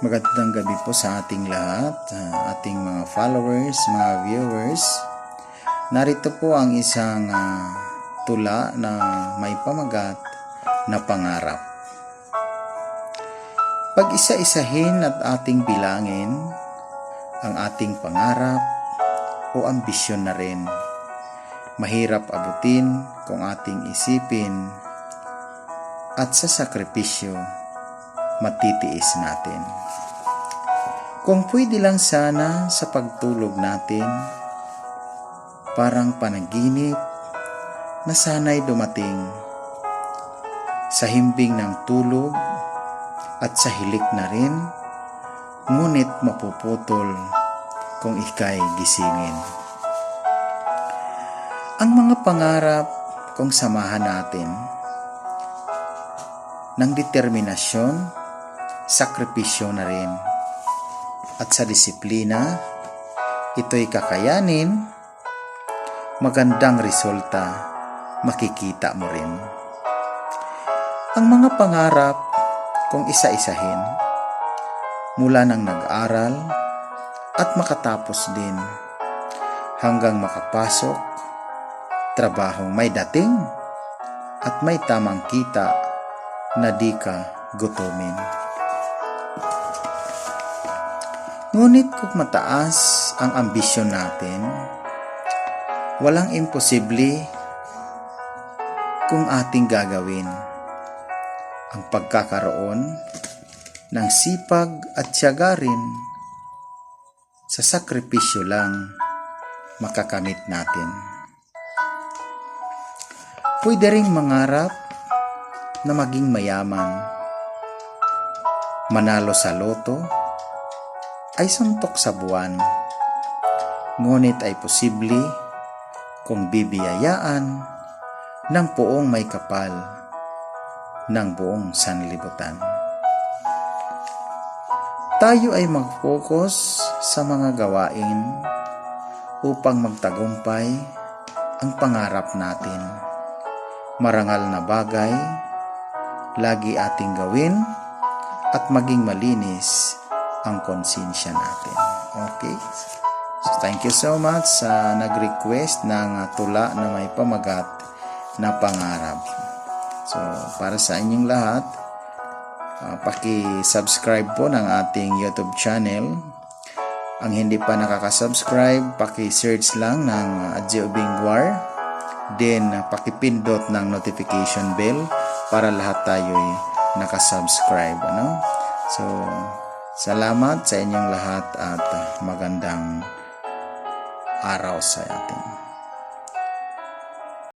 Magandang gabi po sa ating lahat, ating mga followers, mga viewers. Narito po ang isang tula na may pamagat na pangarap. Pag-isa-isahin at ating bilangin ang ating pangarap o ambisyon na rin. Mahirap abutin kung ating isipin at sa sakripisyo matitiis natin. Kung pwede lang sana sa pagtulog natin, parang panaginip na sana'y dumating sa himbing ng tulog at sa hilik na rin, ngunit mapuputol kung ika'y gisingin. Ang mga pangarap kung samahan natin ng determinasyon, sakripisyo na rin. At sa disiplina, ito'y kakayanin, magandang resulta makikita mo rin. Ang mga pangarap kung isa-isahin, mula nang nag-aral at makatapos din, hanggang makapasok, trabahong may dating at may tamang kita na di ka gutumin. Ngunit kung mataas ang ambisyon natin, walang imposible kung ating gagawin ang pagkakaroon ng sipag at tiyaga rin. Sa sakripisyo lang makakamit natin. Pwede ring mangarap na maging mayaman, manalo sa loto ay suntok sa buwan, ngunit ay posible kung bibiyayaan ng poong may kapal ng buong sanlibutan. Tayo ay mag-focus sa mga gawain upang magtagumpay ang pangarap natin. Marangal na bagay lagi ating gawin at maging malinis ang konsensya natin. Okay? So, thank you so much sa nag-request ng tula na may pamagat na pangarap. So, para sa inyong lahat, paki-subscribe po ng ating YouTube channel. Ang hindi pa nakaka-subscribe, paki-search lang ng Gio Bingwar. Then, paki-pindot ng notification bell para lahat tayo'y nakasubscribe. So, salamat sa inyong lahat at magandang araw sa atin.